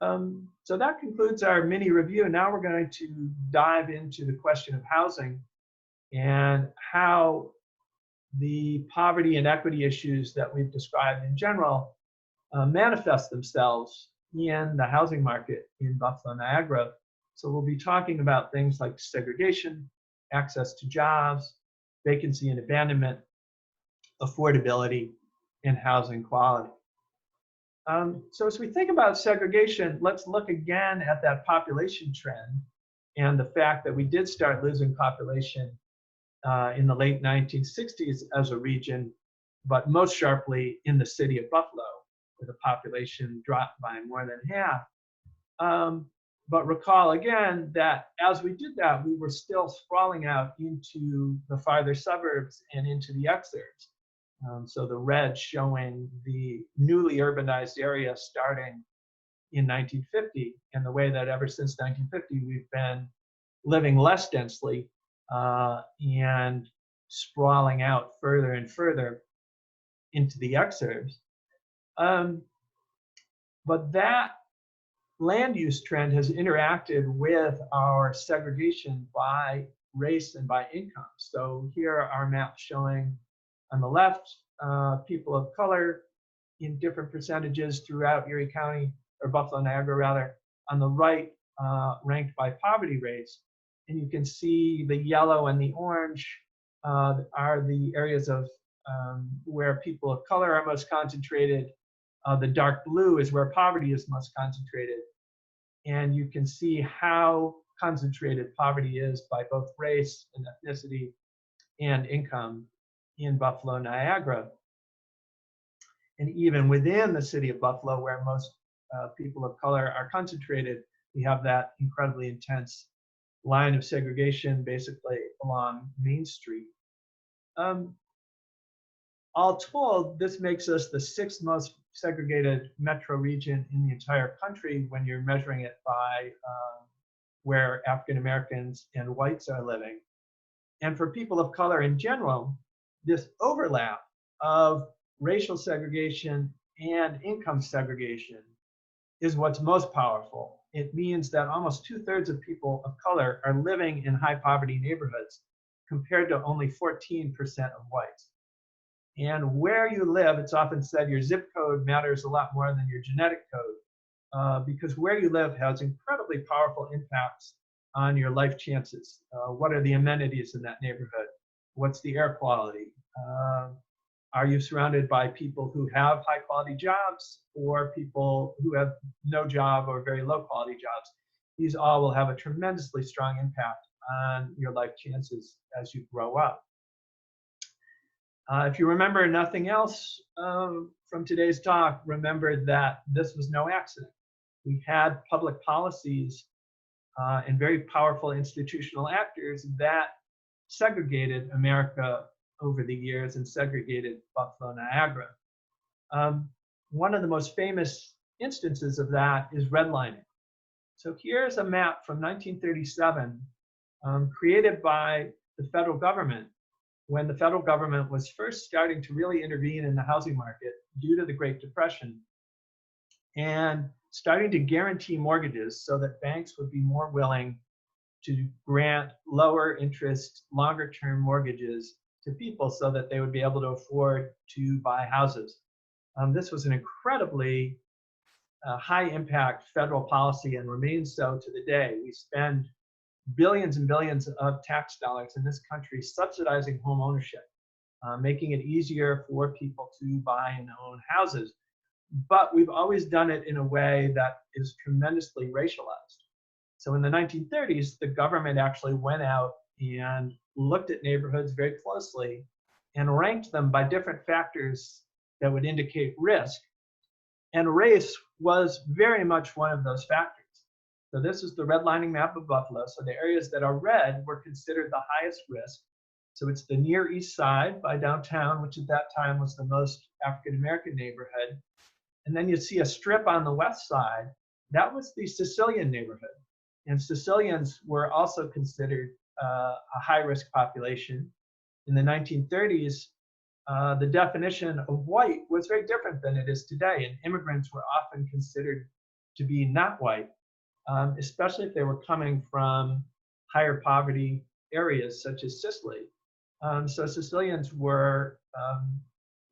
So that concludes our mini review. Now we're going to dive into the question of housing and how the poverty and equity issues that we've described in general manifest themselves in the housing market in Buffalo, Niagara. So we'll be talking about things like segregation, access to jobs, vacancy and abandonment, affordability, and housing quality. So as we think about segregation, let's look again at that population trend and the fact that we did start losing population in the late 1960s as a region, but most sharply in the city of Buffalo, where the population dropped by more than half. But recall again that as we did that, we were still sprawling out into the farther suburbs and into the exurbs. So the red showing the newly urbanized area starting in 1950, and the way that ever since 1950 we've been living less densely and sprawling out further and further into the exurbs. But that land use trend has interacted with our segregation by race and by income. So here are maps showing on the left, people of color in different percentages throughout Erie County, or Buffalo, Niagara rather. On the right, ranked by poverty rates. And you can see the yellow and the orange are the areas of where people of color are most concentrated. The dark blue is where poverty is most concentrated. And you can see how concentrated poverty is by both race and ethnicity and income in Buffalo, Niagara. And even within the city of Buffalo, where most people of color are concentrated, we have that incredibly intense line of segregation basically along Main Street. All told, this makes us the 6th most segregated metro region in the entire country when you're measuring it by where African Americans and whites are living. And for people of color in general, this overlap of racial segregation and income segregation is what's most powerful. It means that almost 2/3 of people of color are living in high poverty neighborhoods compared to only 14% of whites. And where you live, it's often said your zip code matters a lot more than your genetic code, because where you live has incredibly powerful impacts on your life chances. What are the amenities in that neighborhood? What's the air quality? Are you surrounded by people who have high quality jobs or people who have no job or very low quality jobs? These all will have a tremendously strong impact on your life chances as you grow up. If you remember nothing else from today's talk, remember that this was no accident. We had public policies and very powerful institutional actors that segregated America over the years and segregated Buffalo, Niagara. One of the most famous instances of that is redlining. So here's a map from 1937 created by the federal government when the federal government was first starting to really intervene in the housing market due to the Great Depression and starting to guarantee mortgages so that banks would be more willing to grant lower interest, longer term mortgages to people so that they would be able to afford to buy houses. This was an incredibly high impact federal policy and remains so to the day. We spend billions and billions of tax dollars in this country subsidizing home ownership, making it easier for people to buy and own houses. But we've always done it in a way that is tremendously racialized. So in the 1930s, the government actually went out and looked at neighborhoods very closely and ranked them by different factors that would indicate risk. And race was very much one of those factors. So this is the redlining map of Buffalo. So the areas that are red were considered the highest risk. So it's the Near East Side by downtown, which at that time was the most African-American neighborhood. And then you see a strip on the west side. That was the Sicilian neighborhood. And Sicilians were also considered a high-risk population. In the 1930s, the definition of white was very different than it is today, and immigrants were often considered to be not white, especially if they were coming from higher poverty areas such as Sicily. So Sicilians were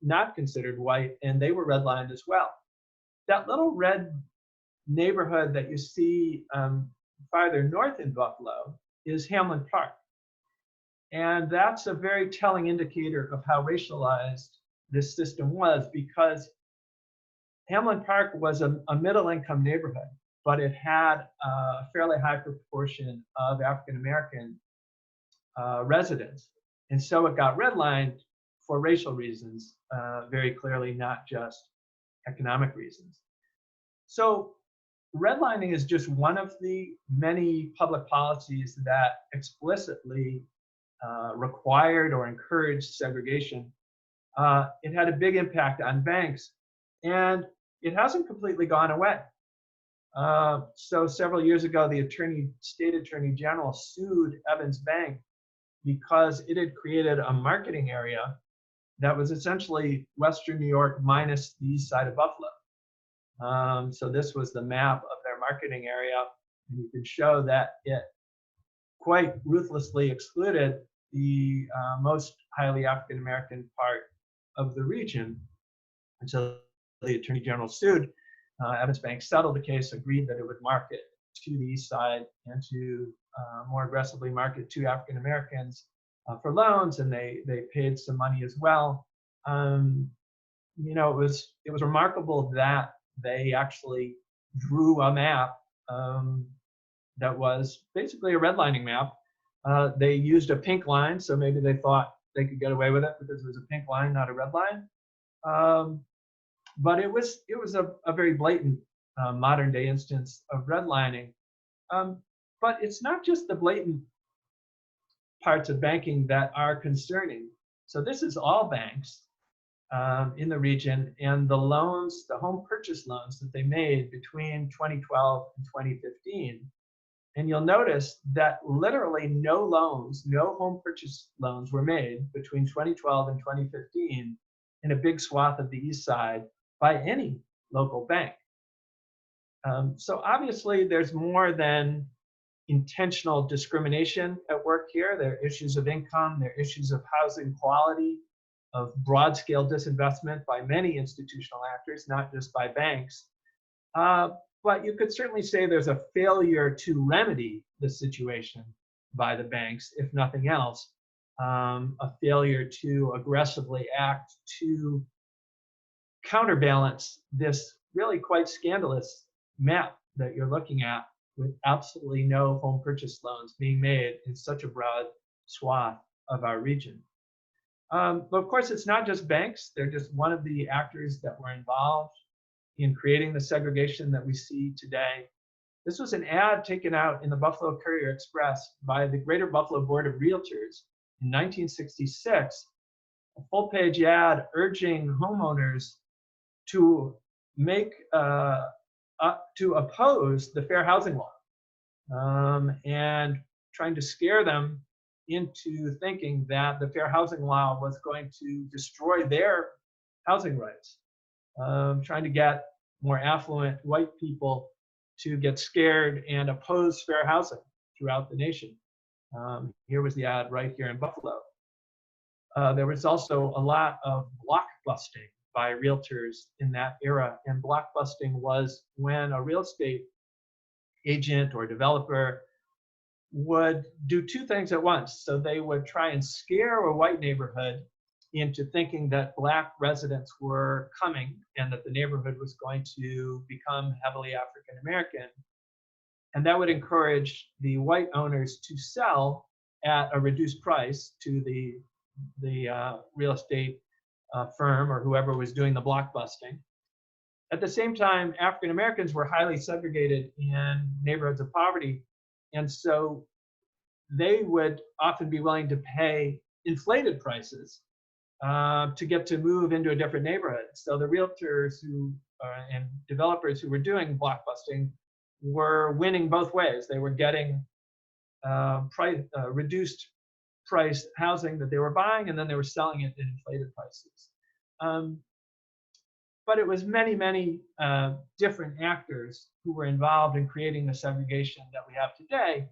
not considered white, and they were redlined as well. That little red neighborhood that you see farther north in Buffalo is Hamlin Park. And that's a very telling indicator of how racialized this system was, because Hamlin Park was a middle-income neighborhood, but it had a fairly high proportion of African-American residents. And so it got redlined for racial reasons, very clearly, not just economic reasons. So redlining is just one of the many public policies that explicitly required or encouraged segregation. It had a big impact on banks, and it hasn't completely gone away. So several years ago, the state attorney general sued Evans Bank because it had created a marketing area that was essentially Western New York minus the east side of Buffalo. So this was the map of their marketing area, and you can show that it quite ruthlessly excluded the most highly African-American part of the region. And so the attorney general sued. Evans Bank settled the case, agreed that it would market to the east side and to more aggressively market to African Americans for loans, and they paid some money as well. You know, it was remarkable that they actually drew a map that was basically a redlining map. They used a pink line, so maybe they thought they could get away with it because it was a pink line, not a red line. But it was a very blatant modern day instance of redlining. But it's not just the blatant parts of banking that are concerning. So this is all banks in the region, and the loans, the home purchase loans that they made between 2012 and 2015. And you'll notice that literally no loans, no home purchase loans were made between 2012 and 2015 in a big swath of the east side by any local bank. So obviously there's more than intentional discrimination at work here. There are issues of income, there are issues of housing quality, of broad scale disinvestment by many institutional actors, not just by banks. But you could certainly say there's a failure to remedy the situation by the banks, if nothing else, a failure to aggressively act to counterbalance this really quite scandalous map that you're looking at, with absolutely no home purchase loans being made in such a broad swath of our region. But of course, it's not just banks. They're just one of the actors that were involved in creating the segregation that we see today. This was an ad taken out in the Buffalo Courier Express by the Greater Buffalo Board of Realtors in 1966, a full-page ad urging homeowners to to oppose the fair housing law, and trying to scare them into thinking that the fair housing law was going to destroy their housing rights, trying to get more affluent white people to get scared and oppose fair housing throughout the nation. Here was the ad right here in Buffalo. There was also a lot of block busting by realtors in that era, and block busting was when a real estate agent or developer would do two things at once. So they would try and scare a white neighborhood into thinking that black residents were coming and that the neighborhood was going to become heavily African American. And that would encourage the white owners to sell at a reduced price to the real estate firm or whoever was doing the block busting. At the same time, African Americans were highly segregated in neighborhoods of poverty, and so they would often be willing to pay inflated prices to get to move into a different neighborhood. So the realtors and developers who were doing block busting were winning both ways. They were getting reduced price housing that they were buying, and then they were selling it at inflated prices. but it was many, many different actors who were involved in creating the segregation that we have today,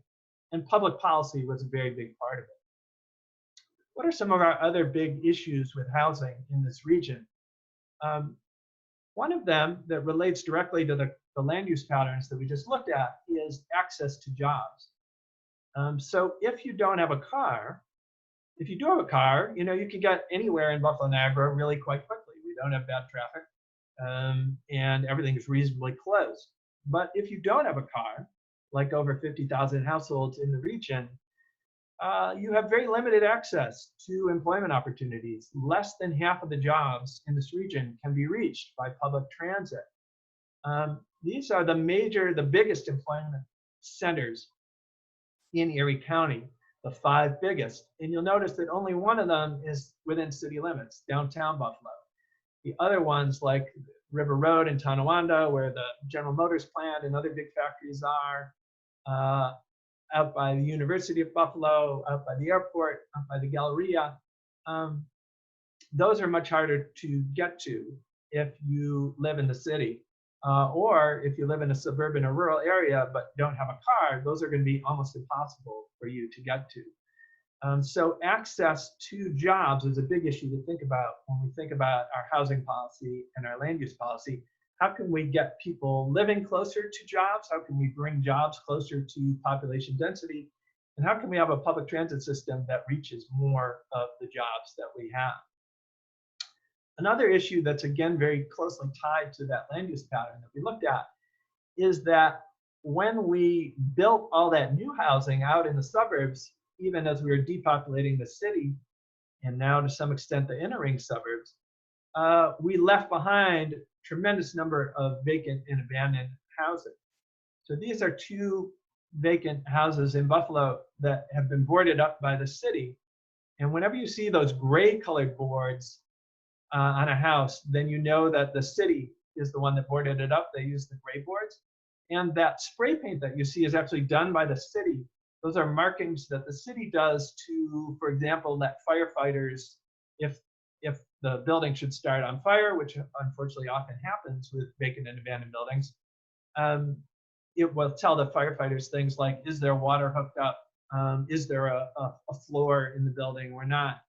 and public policy was a very big part of it. What are some of our other big issues with housing in this region? One of them that relates directly to the land use patterns that we just looked at is access to jobs. So if you don't have a car, if you do have a car, you know, you can get anywhere in Buffalo, Niagara really quite quickly. We don't have bad traffic, and everything is reasonably close. But if you don't have a car, like over 50,000 households in the region, you have very limited access to employment opportunities. Less than half of the jobs in this region can be reached by public transit. These are the biggest employment centers in Erie County, the 5 biggest. And you'll notice that only one of them is within city limits, downtown Buffalo. The other ones, like River Road in Tonawanda, where the General Motors plant and other big factories are, out by the University of Buffalo, out by the airport, out by the Galleria, those are much harder to get to if you live in the city. Or if you live in a suburban or rural area but don't have a car, those are going to be almost impossible for you to get to. So access to jobs is a big issue to think about when we think about our housing policy and our land use policy. How can we get people living closer to jobs? How can we bring jobs closer to population density? And how can we have a public transit system that reaches more of the jobs that we have? Another issue that's, again, very closely tied to that land use pattern that we looked at is that when we built all that new housing out in the suburbs, even as we were depopulating the city, and now to some extent the inner ring suburbs, we left behind a tremendous number of vacant and abandoned housing. So these are 2 vacant houses in Buffalo that have been boarded up by the city. And whenever you see those gray colored boards on a house, then you know that the city is the one that boarded it up. They use the gray boards. And that spray paint that you see is actually done by the city. Those are markings that the city does to, for example, let firefighters, if the building should start on fire, which unfortunately often happens with vacant and abandoned buildings, it will tell the firefighters things like, is there water hooked up? Is there a floor in the building or not?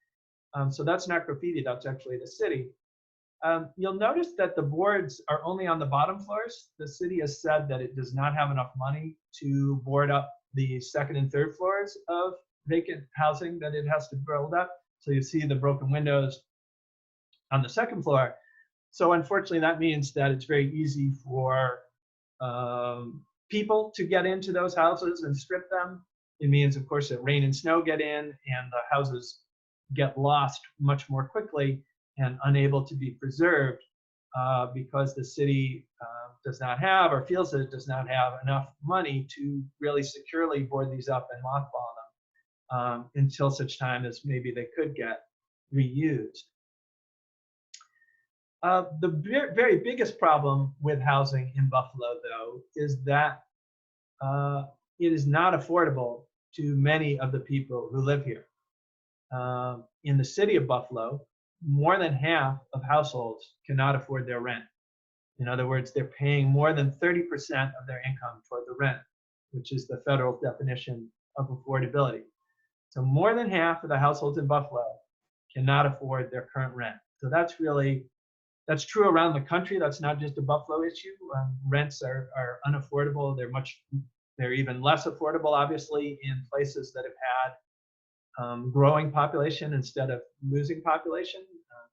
So that's not graffiti, that's actually the city. You'll notice that the boards are only on the bottom floors. The city has said that it does not have enough money to board up the 2nd and 3rd floors of vacant housing that it has to build up. So you see the broken windows on the 2nd floor. So unfortunately, that means that it's very easy for people to get into those houses and strip them. It means, of course, that rain and snow get in and the houses get lost much more quickly and unable to be preserved because the city does not have, or feels that it does not have, enough money to really securely board these up and mothball them until such time as maybe they could get reused. The very biggest problem with housing in Buffalo, though, is that it is not affordable to many of the people who live here. In the city of Buffalo, more than half of households cannot afford their rent. In other words, they're paying more than 30% of their income toward the rent, which is the federal definition of affordability. So more than half of the households in Buffalo cannot afford their current rent. So that's true around the country. That's not just a Buffalo issue. Rents are unaffordable. They're even less affordable, obviously, in places that have had growing population instead of losing population.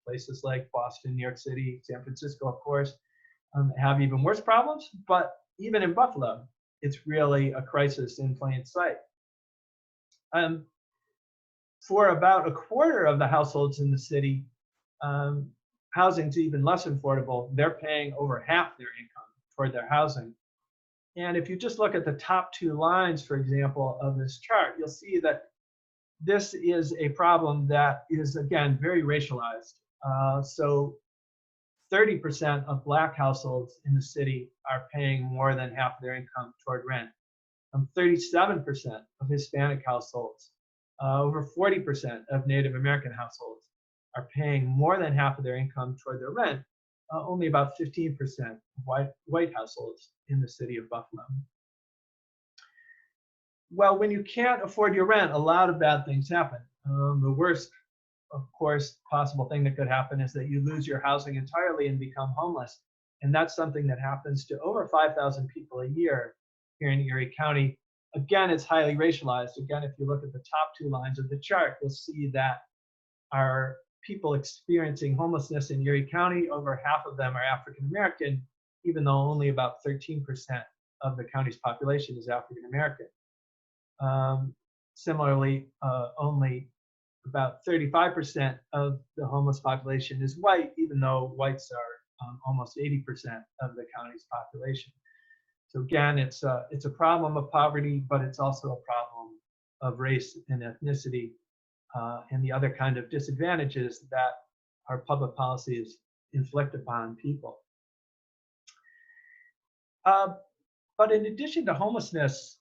Places like Boston, New York City, San Francisco, of course, have even worse problems. But even in Buffalo, it's really a crisis in plain sight. For about a quarter of the households in the city, housing's even less affordable. They're paying over half their income toward their housing. And if you just look at the top 2 lines, for example, of this chart, you'll see that this is a problem that is, again, very racialized. So 30% of Black households in the city are paying more than half their income toward rent. 37% of Hispanic households, over 40% of Native American households are paying more than half of their income toward their rent. only about 15% white households in the city of Buffalo. Well, when you can't afford your rent, a lot of bad things happen. The worst, of course, possible thing that could happen is that you lose your housing entirely and become homeless. And that's something that happens to over 5,000 people a year here in Erie County. Again, it's highly racialized. Again, if you look at the top two lines of the chart, you'll see that our people experiencing homelessness in Erie County, over half of them are African American, even though only about 13% of the county's population is African American. Similarly, only about 35% of the homeless population is white, even though whites are almost 80% of the county's population. So again, it's a problem of poverty, but it's also a problem of race and ethnicity and the other kind of disadvantages that our public policies inflict upon people. But in addition to homelessness,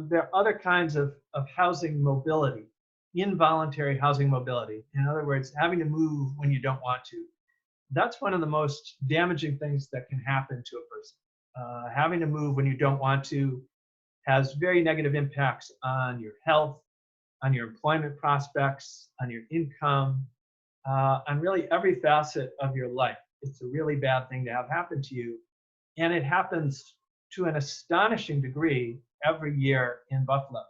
there are other kinds of housing mobility, involuntary housing mobility. In other words, having to move when you don't want to. That's one of the most damaging things that can happen to a person. Having to move when you don't want to has very negative impacts on your health, on your employment prospects, on your income, on really every facet of your life. It's a really bad thing to have happen to you. And it happens to an astonishing degree every year in Buffalo.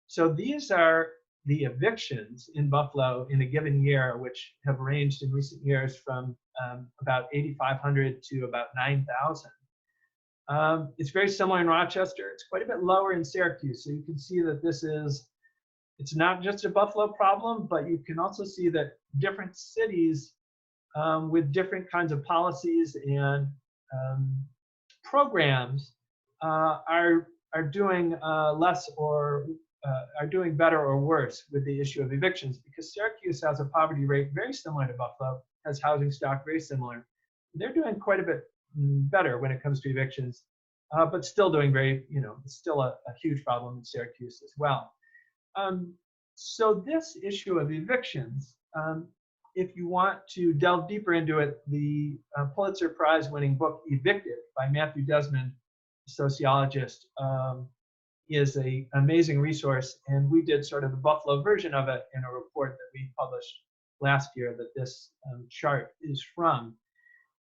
So these are the evictions in Buffalo in a given year, which have ranged in recent years from about 8,500 to about 9,000. It's very similar in Rochester. It's quite a bit lower in Syracuse. So you can see that it's not just a Buffalo problem, but you can also see that different cities with different kinds of policies and programs are doing less or are doing better or worse with the issue of evictions, because Syracuse has a poverty rate very similar to Buffalo, has housing stock very similar. They're doing quite a bit better when it comes to evictions, but still doing it's still a huge problem in Syracuse as well. So this issue of evictions, if you want to delve deeper into it, the Pulitzer Prize-winning book Evicted by Matthew Desmond, a sociologist, is an amazing resource. And we did sort of the Buffalo version of it in a report that we published last year that this chart is from.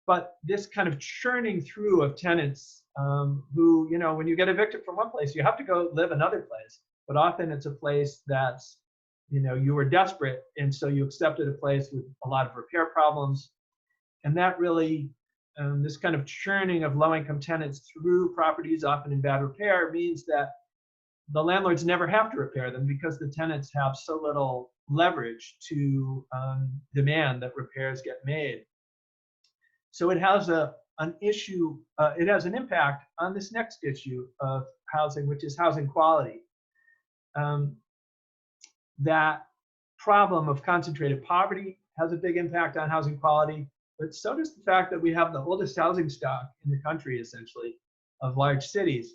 But this kind of churning through of tenants who, when you get evicted from one place, you have to go live another place. But often it's a place that's, you were desperate, and so you accepted a place with a lot of repair problems. And that really, this kind of churning of low-income tenants through properties often in bad repair means that the landlords never have to repair them because the tenants have so little leverage to demand that repairs get made. So it has an issue, it has an impact on this next issue of housing, which is housing quality. That problem of concentrated poverty has a big impact on housing quality, but so does the fact that we have the oldest housing stock in the country, essentially, of large cities.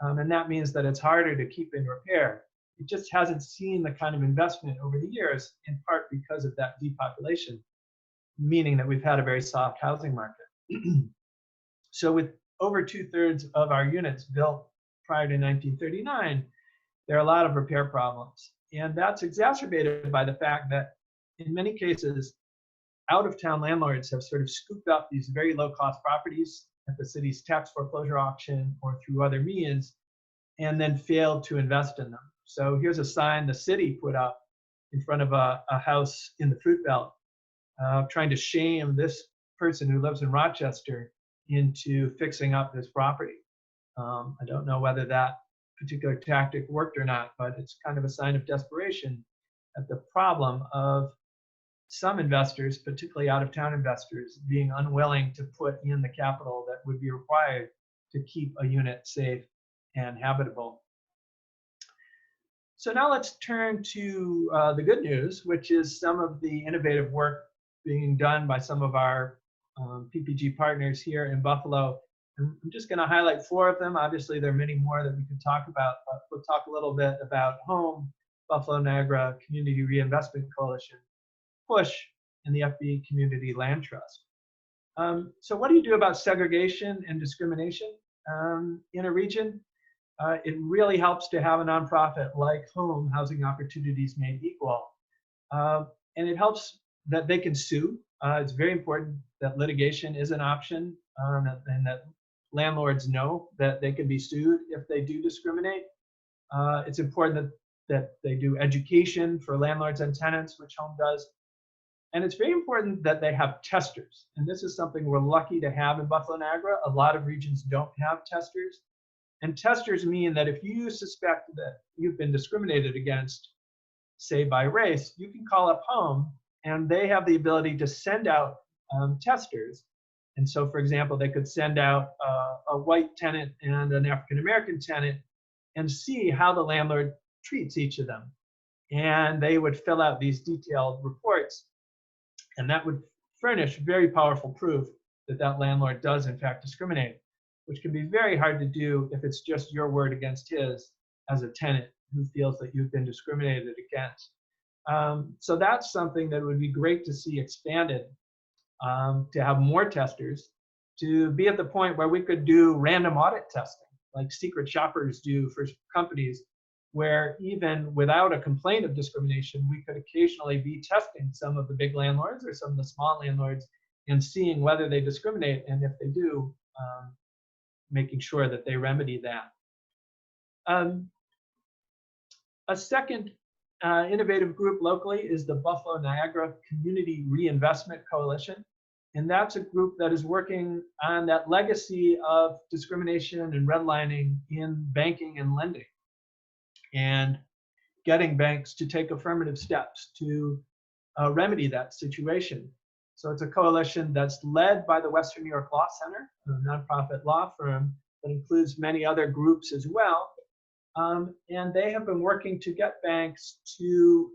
And that means that it's harder to keep in repair. It just hasn't seen the kind of investment over the years, in part because of that depopulation, meaning that we've had a very soft housing market. So with over 2/3 of our units built prior to 1939, there are a lot of repair problems. And that's exacerbated by the fact that in many cases, out-of-town landlords have sort of scooped up these very low-cost properties at the city's tax foreclosure auction or through other means, and then failed to invest in them. So here's a sign the city put up in front of a house in the Fruit Belt, trying to shame this person who lives in Rochester into fixing up this property. I don't know whether that particular tactic worked or not, but it's kind of a sign of desperation at the problem of some investors, particularly out-of-town investors, being unwilling to put in the capital that would be required to keep a unit safe and habitable. So now let's turn to the good news, which is some of the innovative work being done by some of our PPG partners here in Buffalo. And I'm just going to highlight 4 of them. Obviously, there are many more that we could talk about, but we'll talk a little bit about HOME, Buffalo Niagara Community Reinvestment Coalition, PUSH, and the FB Community Land Trust. So what do you do about segregation and discrimination in a region? It really helps to have a nonprofit like HOME, Housing Opportunities Made Equal. And it helps that they can sue. It's very important that litigation is an option, and that landlords know that they can be sued if they do discriminate. It's important that they do education for landlords and tenants, which HOME does. And it's very important that they have testers. And this is something we're lucky to have in Buffalo, Niagara. A lot of regions don't have testers. And testers mean that if you suspect that you've been discriminated against, say by race, you can call up HOME, and they have the ability to send out testers. And so, for example, they could send out a white tenant and an African-American tenant and see how the landlord treats each of them. And they would fill out these detailed reports, and that would furnish very powerful proof that that landlord does in fact discriminate, which can be very hard to do if it's just your word against his as a tenant who feels that you've been discriminated against. So that's something that would be great to see expanded, to have more testers, to be at the point where we could do random audit testing, like secret shoppers do for companies, where even without a complaint of discrimination, we could occasionally be testing some of the big landlords or some of the small landlords and seeing whether they discriminate, and if they do, making sure that they remedy that. A second innovative group locally is the Buffalo Niagara Community Reinvestment Coalition. And that's a group that is working on that legacy of discrimination and redlining in banking and lending, and getting banks to take affirmative steps to remedy that situation. So it's a coalition that's led by the Western New York Law Center, a nonprofit law firm that includes many other groups as well. And they have been working to get banks to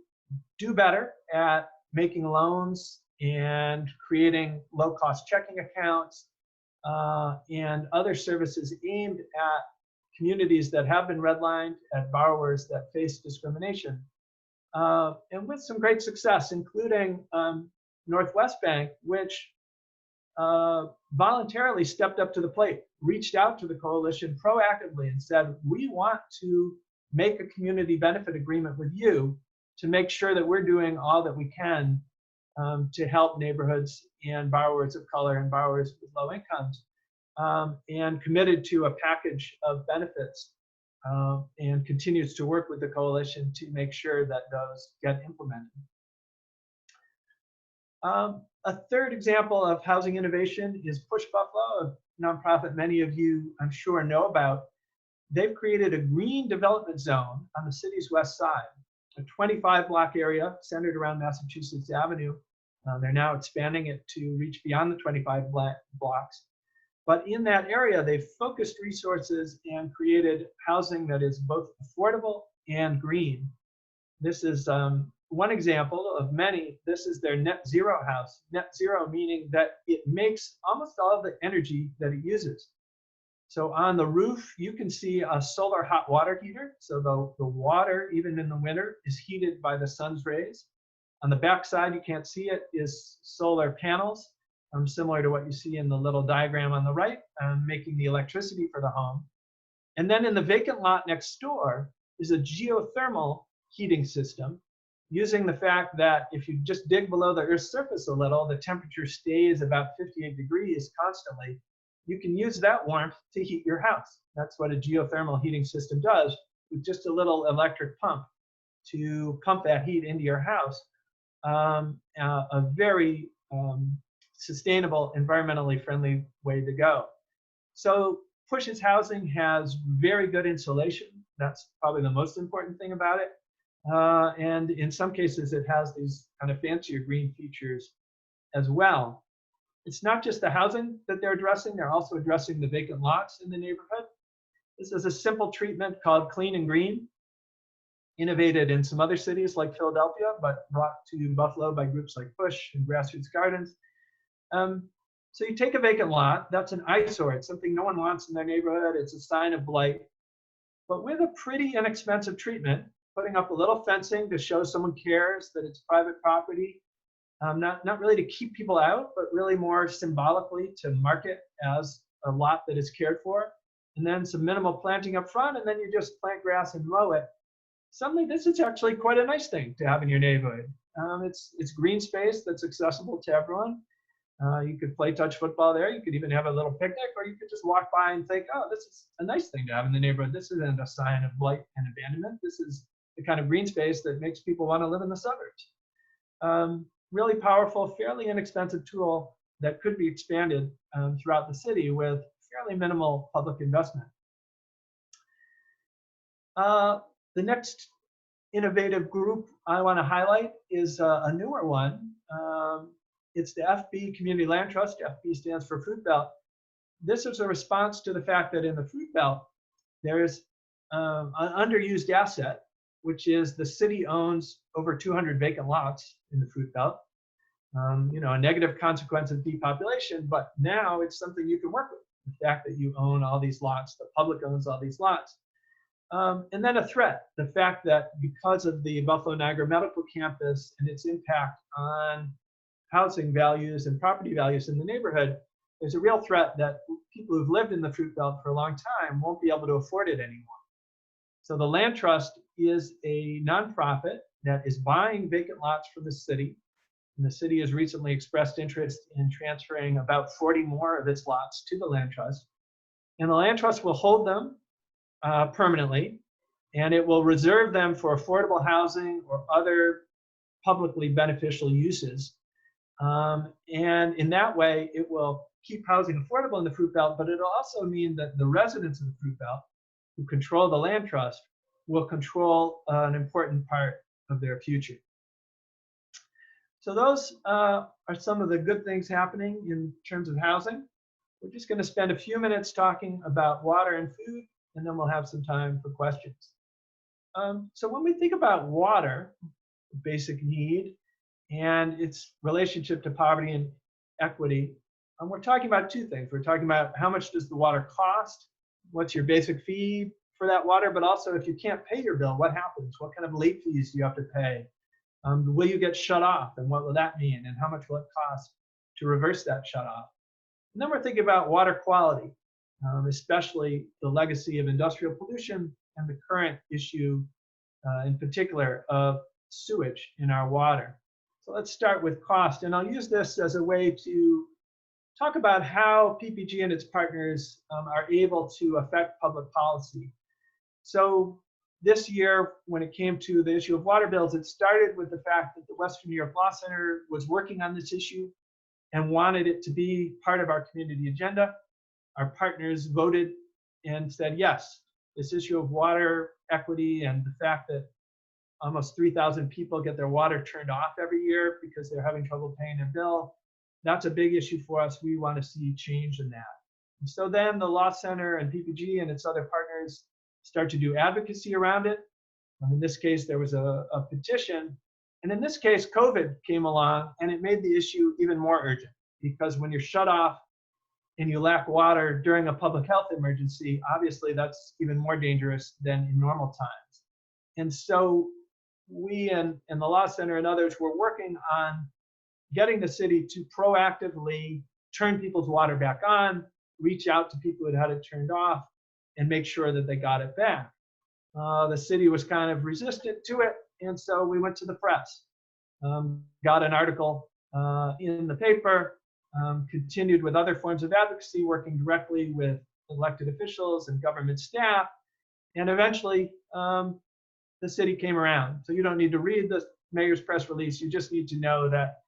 do better at making loans and creating low-cost checking accounts and other services aimed at communities that have been redlined, at borrowers that face discrimination. And with some great success, including Northwest Bank, which voluntarily stepped up to the plate, reached out to the coalition proactively and said, we want to make a community benefit agreement with you to make sure that we're doing all that we can to help neighborhoods and borrowers of color and borrowers with low incomes, and committed to a package of benefits, and continues to work with the coalition to make sure that those get implemented. A third example of housing innovation is Push Buffalo, a nonprofit many of you, I'm sure, know about. They've created a green development zone on the city's west side, a 25-block area centered around Massachusetts Avenue. They're now expanding it to reach beyond the 25 blocks. But in that area, they've focused resources and created housing that is both affordable and green. This is one example of many. This is their net zero house. Net zero meaning that it makes almost all of the energy that it uses. So on the roof, you can see a solar hot water heater. So the water, even in the winter, is heated by the sun's rays. On the back side, you can't see it, is solar panels, similar to what you see in the little diagram on the right, making the electricity for the home. And then in the vacant lot next door is a geothermal heating system, using the fact that if you just dig below the Earth's surface a little, the temperature stays about 58 degrees constantly. You can use that warmth to heat your house. That's what a geothermal heating system does, with just a little electric pump to pump that heat into your house. A very sustainable, environmentally friendly way to go. So Push's housing has very good insulation. That's probably the most important thing about it. And in some cases, it has these kind of fancier green features as well. It's not just the housing that they're addressing, they're also addressing the vacant lots in the neighborhood. This is a simple treatment called Clean and Green, innovated in some other cities like Philadelphia, but brought to Buffalo by groups like Push and Grassroots Gardens. So you take a vacant lot, that's an eyesore, it's something no one wants in their neighborhood, it's a sign of blight. But with a pretty inexpensive treatment, putting up a little fencing to show someone cares that it's private property, not really to keep people out, but really more symbolically to mark it as a lot that is cared for. And then some minimal planting up front, and then you just plant grass and mow it. Suddenly, this is actually quite a nice thing to have in your neighborhood. It's green space that's accessible to everyone. You could play touch football there. You could even have a little picnic, or you could just walk by and think, oh, this is a nice thing to have in the neighborhood. This isn't a sign of blight and abandonment. This is the kind of green space that makes people want to live in the suburbs. Really powerful, fairly inexpensive tool that could be expanded throughout the city with fairly minimal public investment. The next innovative group I want to highlight is a newer one. It's the FB Community Land Trust. FB stands for Fruit Belt. This is a response to the fact that in the Fruit Belt, there's an underused asset, which is the city owns over 200 vacant lots in the Fruit Belt. A negative consequence of depopulation, but now it's something you can work with. The fact that you own all these lots, the public owns all these lots. And then a threat, the fact that because of the Buffalo Niagara Medical Campus and its impact on housing values and property values in the neighborhood, there's a real threat that people who've lived in the Fruit Belt for a long time won't be able to afford it anymore. So the Land Trust is a nonprofit that is buying vacant lots from the city. And the city has recently expressed interest in transferring about 40 more of its lots to the Land Trust. And the Land Trust will hold them permanently, and it will reserve them for affordable housing or other publicly beneficial uses. And in that way, it will keep housing affordable in the Fruit Belt, but it'll also mean that the residents of the Fruit Belt who control the Land Trust will control an important part of their future. So those are some of the good things happening in terms of housing. We're just going to spend a few minutes talking about water and food, and then we'll have some time for questions. So when we think about water, basic need, and its relationship to poverty and equity, we're talking about two things. We're talking about how much does the water cost, what's your basic fee for that water, but also if you can't pay your bill, what happens? What kind of late fees do you have to pay? Will you get shut off, and what will that mean, and how much will it cost to reverse that shut off? And then we're thinking about water quality, especially the legacy of industrial pollution and the current issue in particular of sewage in our water. So let's start with cost, and I'll use this as a way to talk about how PPG and its partners are able to affect public policy. So this year, when it came to the issue of water bills, it started with the fact that the Western New York Law Center was working on this issue and wanted it to be part of our community agenda. Our partners voted and said, yes, this issue of water equity and the fact that almost 3,000 people get their water turned off every year because they're having trouble paying their bill, that's a big issue for us. We want to see change in that. And so then the Law Center and PPG and its other partners start to do advocacy around it. In this case, there was a petition. And in this case, COVID came along and it made the issue even more urgent, because when you're shut off and you lack water during a public health emergency, obviously that's even more dangerous than in normal times. And so we and the Law Center and others were working on getting the city to proactively turn people's water back on, reach out to people who had it turned off, and make sure that they got it back. The city was kind of resistant to it, and so we went to the press, got an article in the paper, continued with other forms of advocacy, working directly with elected officials and government staff, and eventually the city came around. So you don't need to read the mayor's press release, you just need to know that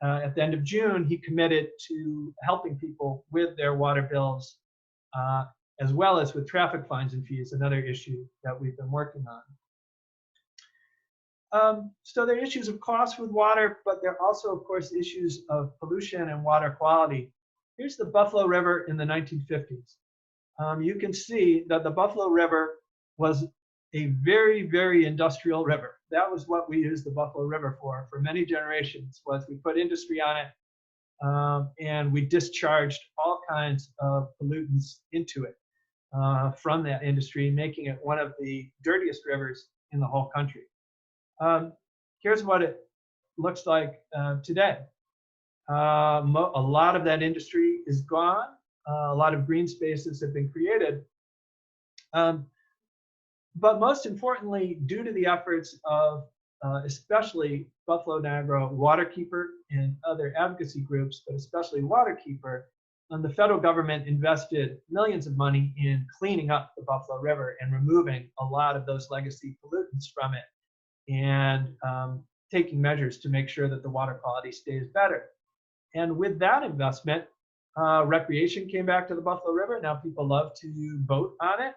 at the end of June, he committed to helping people with their water bills, as well as with traffic fines and fees, another issue that we've been working on. So there are issues of cost with water, but there are also, of course, issues of pollution and water quality. Here's the Buffalo River in the 1950s. You can see that the Buffalo River was a very, very industrial river. That was what we used the Buffalo River for many generations, was we put industry on it, and we discharged all kinds of pollutants into it from that industry, making it one of the dirtiest rivers in the whole country. Here's what it looks like today. A lot of that industry is gone. A lot of green spaces have been created. But most importantly, due to the efforts of especially Buffalo Niagara Waterkeeper and other advocacy groups, but especially Waterkeeper, the federal government invested millions of money in cleaning up the Buffalo River and removing a lot of those legacy pollutants from it, and taking measures to make sure that the water quality stays better. And with that investment, recreation came back to the Buffalo River. Now people love to boat on it,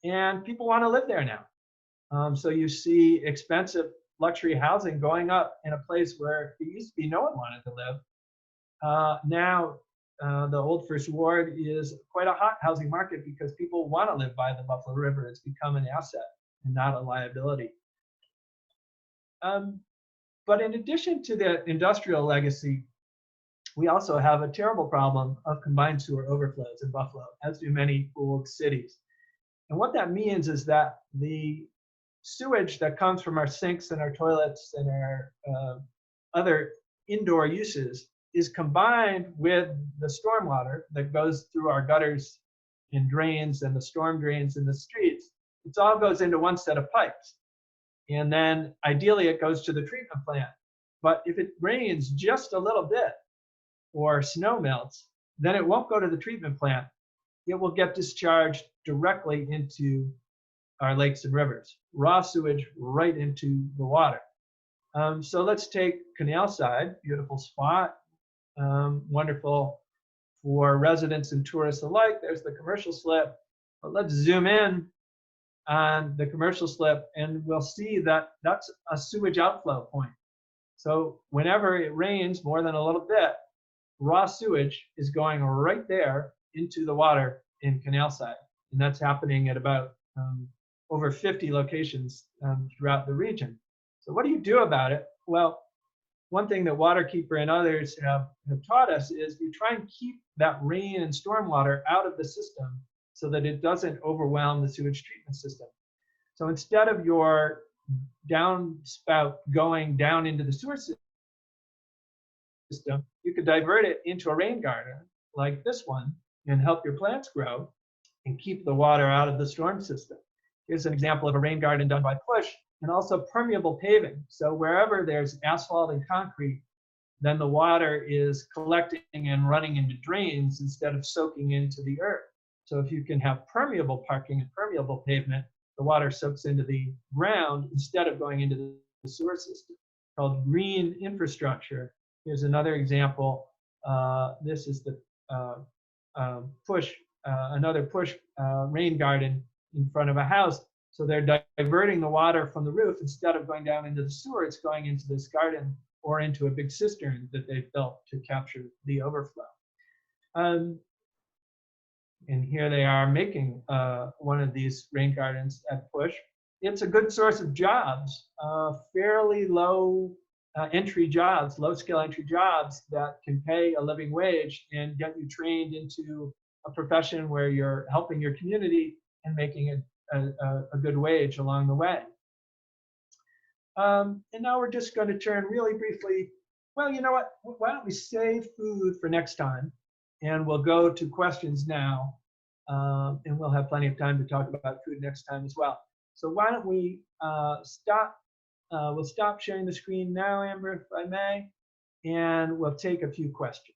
and people want to live there now. So you see expensive luxury housing going up in a place where it used to be no one wanted to live. Now the Old First Ward is quite a hot housing market because people want to live by the Buffalo River. It's become an asset and not a liability. But in addition to the industrial legacy, we also have a terrible problem of combined sewer overflows in Buffalo, as do many old cities. And what that means is that the sewage that comes from our sinks and our toilets and our other indoor uses is combined with the stormwater that goes through our gutters and drains and the storm drains in the streets. It all goes into one set of pipes. And then ideally it goes to the treatment plant. But if it rains just a little bit or snow melts, then it won't go to the treatment plant. It will get discharged directly into our lakes and rivers, raw sewage right into the water. So let's take Canal Side, beautiful spot, wonderful for residents and tourists alike. There's the commercial slip. But let's zoom in on the commercial slip, and we'll see that that's a sewage outflow point. So whenever it rains more than a little bit, raw sewage is going right there into the water in Canal Side. And that's happening at about over 50 locations throughout the region. So what do you do about it? Well, one thing that Waterkeeper and others have taught us is you try and keep that rain and stormwater out of the system so that it doesn't overwhelm the sewage treatment system. So instead of your downspout going down into the sewer system, you could divert it into a rain garden like this one and help your plants grow and keep the water out of the storm system. Here's an example of a rain garden done by Push, and also permeable paving. So wherever there's asphalt and concrete, then the water is collecting and running into drains instead of soaking into the earth. So if you can have permeable parking and permeable pavement, the water soaks into the ground instead of going into the sewer system, called green infrastructure. Here's another example. This is the another Push rain garden in front of a house. So they're diverting the water from the roof. Instead of going down into the sewer, it's going into this garden or into a big cistern that they've built to capture the overflow. And here they are making one of these rain gardens at Push. It's a good source of jobs, fairly low entry jobs, low skill entry jobs that can pay a living wage and get you trained into a profession where you're helping your community and making a good wage along the way. And now we're just going to turn really briefly, well, you know what, why don't we save food for next time, and we'll go to questions now, and we'll have plenty of time to talk about food next time as well. So why don't we we'll stop sharing the screen now, Amber, if I may, and we'll take a few questions.